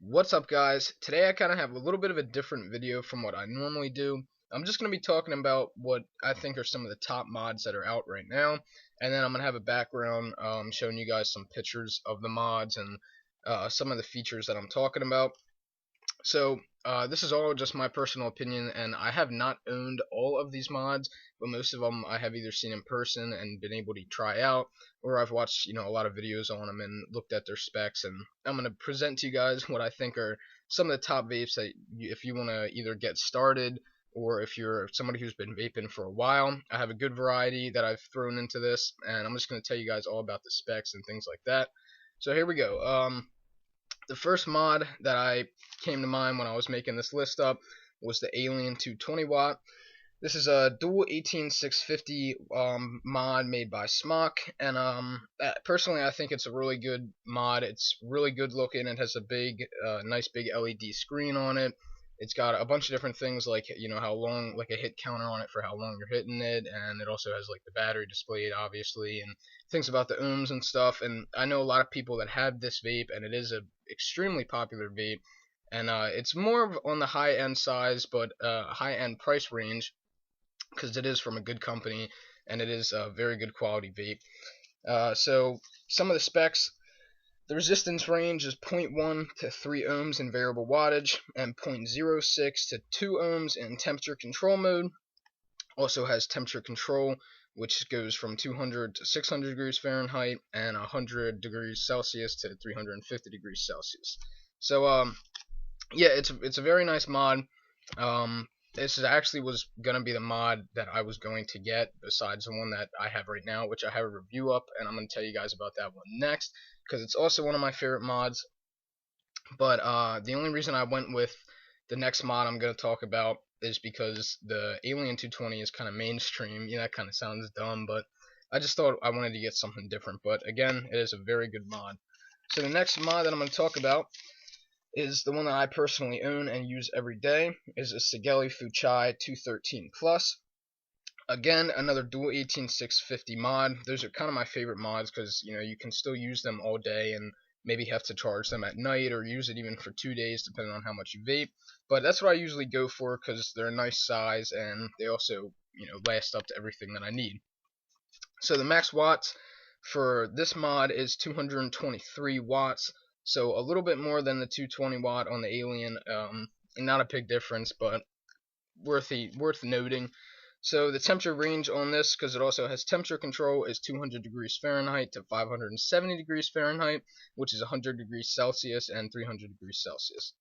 What's up, guys? Today I kind of have a little bit of a different video from what I normally do. I'm just going to be talking about what I think are some of the top mods that are out right now, and then I'm going to have a background showing you guys some pictures of the mods and some of the features that I'm talking about. So this is all just my personal opinion, and I have not owned all of these mods, but most of them I have either seen in person and been able to try out, or I've watched a lot of videos on them and looked at their specs. And I'm going to present to you guys what I think are some of the top vapes that if you want to either get started, or if you're somebody who's been vaping for a while. I have a good variety that I've thrown into this, and I'm just going to tell you guys all about the specs and things like that. So here we go. The first mod that I came to mind when I was making this list up was the Alien 220 watt. This is a dual 18650 mod made by Smok, and personally I think it's a really good mod. It's really good looking. It has a big, nice big LED screen on it. It's got a bunch of different things like how long, like a hit counter on it for how long you're hitting it, and it also has like the battery displayed obviously, and things about the ohms and stuff. And I know a lot of people that have this vape, and it is a extremely popular vape, and it's more on the high end size, but high end price range, because it is from a good company and it is a very good quality vape. So some of the specs: the resistance range is 0.1 to 3 ohms in variable wattage, and 0.06 to 2 ohms in temperature control mode. Also has temperature control, which goes from 200 to 600 degrees Fahrenheit and 100 degrees Celsius to 350 degrees Celsius. So yeah, it's a very nice mod. This actually was going to be the mod that I was going to get, besides the one that I have right now, which I have a review up, and I'm going to tell you guys about that one next, because it's also one of my favorite mods. But the only reason I went with the next mod I'm going to talk about is because the Alien 220 is kind of mainstream. That kind of sounds dumb, but I just thought I wanted to get something different. But again, it is a very good mod. So the next mod that I'm going to talk about is the one that I personally own and use every day. Is a Sigelei Fuchai 213 Plus. Again, another dual 18650 mod. Those are kind of my favorite mods because you can still use them all day and maybe have to charge them at night or use it even for 2 days depending on how much you vape. But that's what I usually go for because they're a nice size and they also last up to everything that I need. So the max watts for this mod is 223 watts. So a little bit more than the 220 watt on the Alien, not a big difference, but worth noting. So the temperature range on this, because it also has temperature control, is 200 degrees Fahrenheit to 570 degrees Fahrenheit, which is 100 degrees Celsius and 300 degrees Celsius.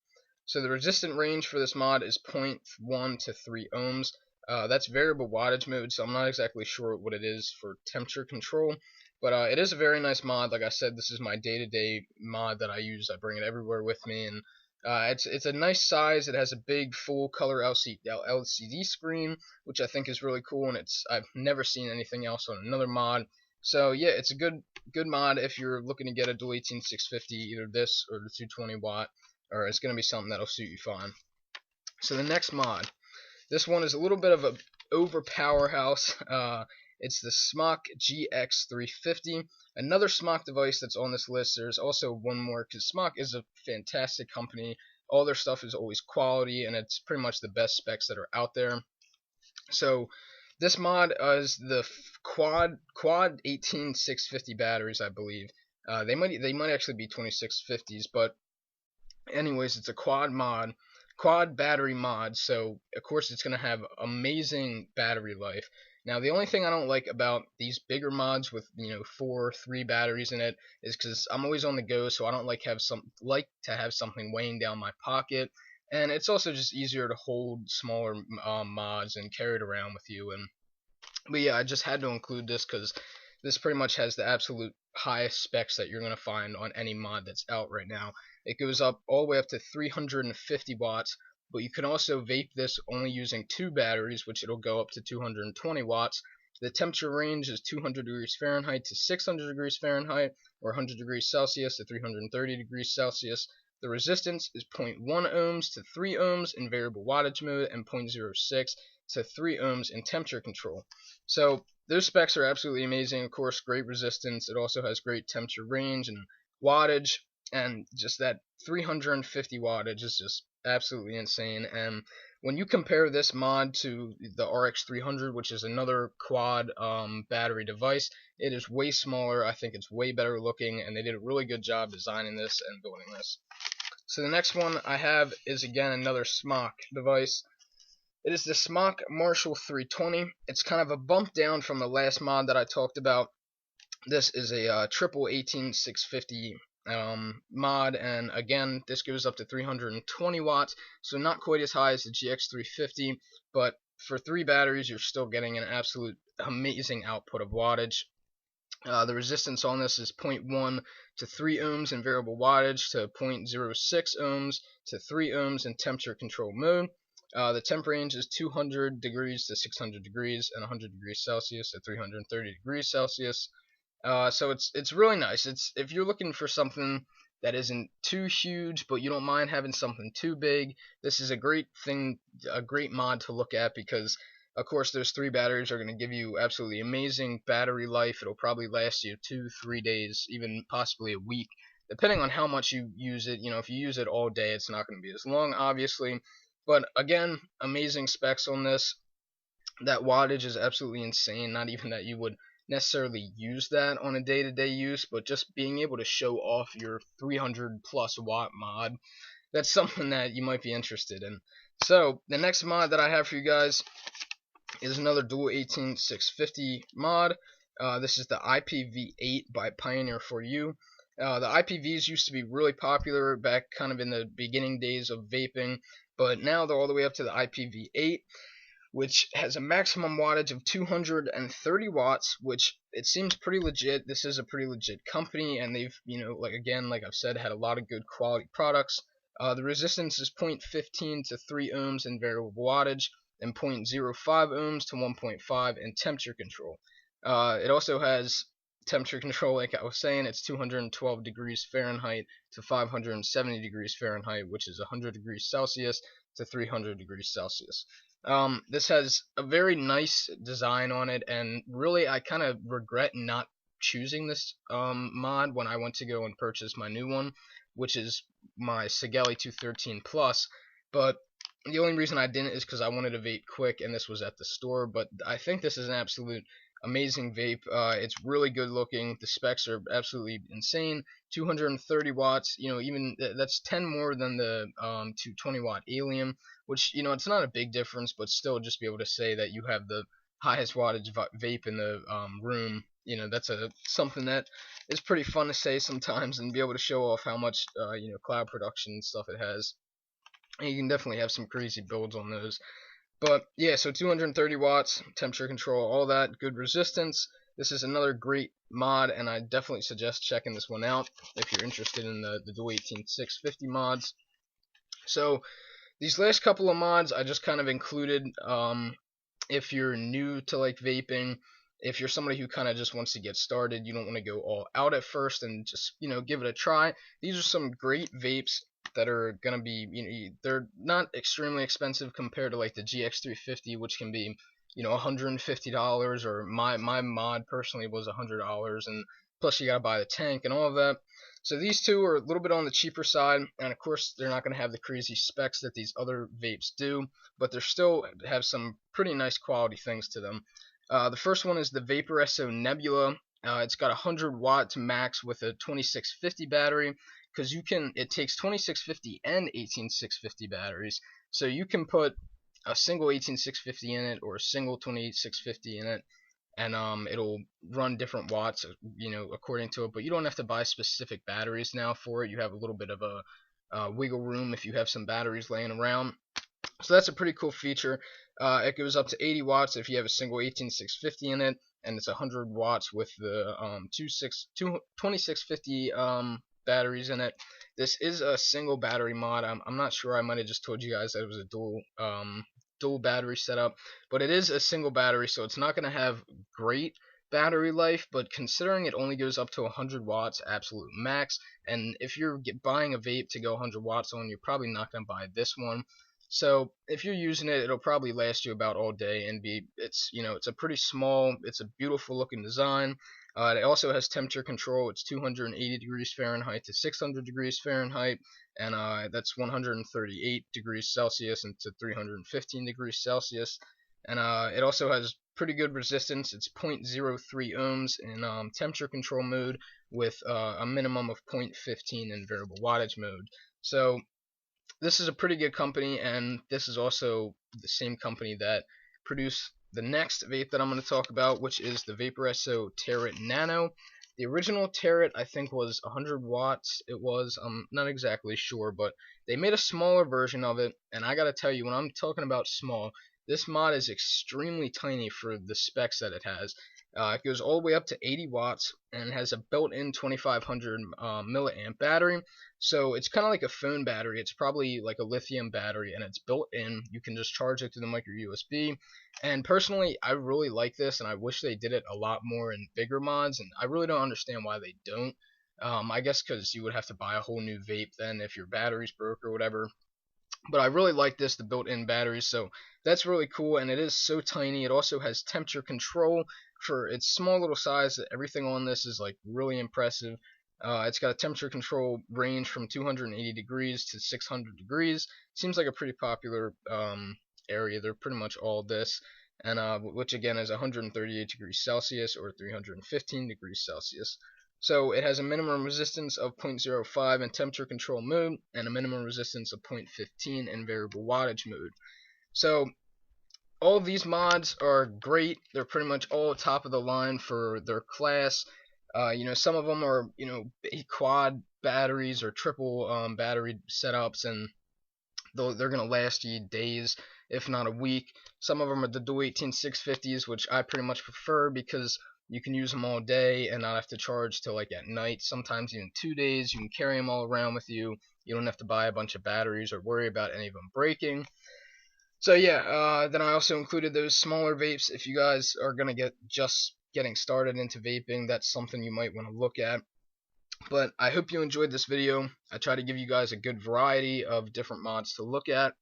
So the resistant range for this mod is 0.1 to 3 ohms. That's variable wattage mode, so I'm not exactly sure what it is for temperature control. But it is a very nice mod. Like I said, this is my day-to-day mod that I use. I bring it everywhere with me, and it's a nice size. It has a big full-color LCD screen, which I think is really cool, and I've never seen anything else on another mod. So yeah, it's a good mod if you're looking to get a dual 18650, either this or the 220 watt, or it's going to be something that'll suit you fine. So the next mod, this one is a little bit of a overpowerhouse. It's the Smok GX350, another Smok device that's on this list. There's also one more, because Smok is a fantastic company. All their stuff is always quality, and it's pretty much the best specs that are out there. So this mod is the quad 18650 batteries, I believe. They might actually be 2650s, but anyways, it's a quad battery mod, so of course it's going to have amazing battery life. Now the only thing I don't like about these bigger mods with 3 batteries in it is because I'm always on the go, so I don't like to have something weighing down my pocket, and it's also just easier to hold smaller mods and carry it around with you. But yeah, I just had to include this because this pretty much has the absolute highest specs that you're going to find on any mod that's out right now. It goes up all the way up to 350 watts, but you can also vape this only using 2 batteries, which it'll go up to 220 watts. The temperature range is 200 degrees Fahrenheit to 600 degrees Fahrenheit, or 100 degrees Celsius to 330 degrees Celsius. The resistance is 0.1 ohms to 3 ohms in variable wattage mode, and 0.06 to 3 ohms in temperature control. So those specs are absolutely amazing. Of course, great resistance. It also has great temperature range and wattage. and just that 350 wattage is just absolutely insane. And when you compare this mod to the RX300, which is another quad battery device, it is way smaller. I think it's way better looking, and they did a really good job designing this and building this. So the next one I have is again another Smok device. It is the Smok Marshall 320. It's kind of a bump down from the last mod that I talked about. This is a triple 18650 mod, and again, this goes up to 320 watts, so not quite as high as the GX350, but for 3 batteries, you're still getting an absolute amazing output of wattage. The resistance on this is 0.1 to 3 ohms in variable wattage to 0.06 ohms to 3 ohms in temperature control mode. The temp range is 200 degrees to 600 degrees and 100 degrees Celsius to 330 degrees Celsius. So it's really nice. It's if you're looking for something that isn't too huge, but you don't mind having something too big, this is a great thing, a great mod to look at, because of course those 3 batteries are going to give you absolutely amazing battery life. It'll probably last you 2-3 days, even possibly a week, depending on how much you use it. If you use it all day, it's not going to be as long, obviously. But again, amazing specs on this. That wattage is absolutely insane. Not even that you would necessarily use that on a day-to-day use, but just being able to show off your 300 plus watt mod, that's something that you might be interested in. So the next mod that I have for you guys is another dual 18650 mod. This is the IPv8 by Pioneer4U. The IPVs used to be really popular back kind of in the beginning days of vaping, but now they're all the way up to the IPv8, which has a maximum wattage of 230 watts, which it seems pretty legit. This is a pretty legit company, and they've, like I've said, had a lot of good quality products. The resistance is 0.15 to 3 ohms in variable wattage, and 0.05 ohms to 1.5 in temperature control. It also has temperature control, like I was saying. It's 212 degrees Fahrenheit to 570 degrees Fahrenheit, which is 100 degrees Celsius to 300 degrees Celsius. This has a very nice design on it, and really I kind of regret not choosing this mod when I went to go and purchase my new one, which is my Sigelei 213 Plus. But the only reason I didn't is because I wanted to vape quick, and this was at the store. But I think this is an absolute amazing vape. It's really good looking. The specs are absolutely insane. 230 watts. Even that's 10 more than the 220 watt Alien, which it's not a big difference, but still, just be able to say that you have the highest wattage vape in the room. That's something that is pretty fun to say sometimes, and be able to show off how much cloud production and stuff it has. And you can definitely have some crazy builds on those. But yeah, so 230 watts, temperature control, all that, good resistance. This is another great mod, and I definitely suggest checking this one out if you're interested in the dual 18650 mods. So these last couple of mods I just kind of included if you're new to vaping, if you're somebody who kind of just wants to get started, you don't want to go all out at first, and just give it a try. These are some great vapes that are gonna be, they're not extremely expensive compared to the GX350, which can be $150, or my mod personally was $100, and plus you gotta buy the tank and all of that. So these two are a little bit on the cheaper side, and of course they're not going to have the crazy specs that these other vapes do, but they still have some pretty nice quality things to them. The first one is the Vaporesso Nebula. It's got 100 watts max with a 2650 battery, because it takes 2650 and 18650 batteries, so you can put a single 18650 in it or a single 2650 in it, and it'll run different watts, according to it. But you don't have to buy specific batteries now for it. You have a little bit of a wiggle room if you have some batteries laying around. So that's a pretty cool feature. It goes up to 80 watts if you have a single 18650 in it, and it's 100 watts with the 2650 batteries in it. This is a single battery mod. I'm not sure. I might have just told you guys that it was a dual battery setup, but it is a single battery, so it's not going to have great battery life, but considering it only goes up to 100 watts absolute max, and if you're buying a vape to go 100 watts on, you're probably not going to buy this one. So if you're using it, it'll probably last you about all day, and it's a pretty small, it's a beautiful looking design. It also has temperature control. It's 280 degrees Fahrenheit to 600 degrees Fahrenheit, and that's 138 degrees Celsius and to 315 degrees Celsius. And it also has pretty good resistance. It's 0.03 ohms in temperature control mode with a minimum of 0.15 in variable wattage mode. So this is a pretty good company, and this is also the same company that produced the next vape that I'm going to talk about, which is the Vaporesso Nano. The original Territ, I think, was 100 watts. It was, I'm not exactly sure, but they made a smaller version of it, and I gotta tell you, when I'm talking about small, this mod is extremely tiny for the specs that it has. It goes all the way up to 80 watts and has a built-in 2500 milliamp battery. So it's kind of like a phone battery. It's probably like a lithium battery, and it's built in. You can just charge it to the micro USB. And personally, I really like this, and I wish they did it a lot more in bigger mods. And I really don't understand why they don't. I guess because you would have to buy a whole new vape then if your battery's broke or whatever. But I really like this, the built-in batteries, so that's really cool, and it is so tiny. It also has temperature control for its small little size. Everything on this is like really impressive. It's got a temperature control range from 280 degrees to 600 degrees. Seems like a pretty popular area. They're pretty much all this, and which again is 138 degrees Celsius or 315 degrees Celsius. So it has a minimum resistance of 0.05 in temperature control mode and a minimum resistance of 0.15 in variable wattage mode. So all of these mods are great. They're pretty much all top of the line for their class. Some of them are, quad batteries or triple battery setups, and they're going to last you days, if not a week. Some of them are the dual 18650s, which I pretty much prefer because you can use them all day and not have to charge till like at night, sometimes even 2 days. You can carry them all around with you. You don't have to buy a bunch of batteries or worry about any of them breaking. So yeah, then I also included those smaller vapes. If you guys are going to just getting started into vaping, that's something you might want to look at. But I hope you enjoyed this video. I try to give you guys a good variety of different mods to look at.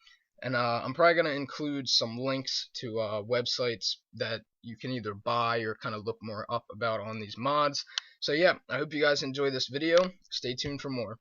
And I'm probably going to include some links to websites that you can either buy or kind of look more up about on these mods. So yeah, I hope you guys enjoy this video. Stay tuned for more.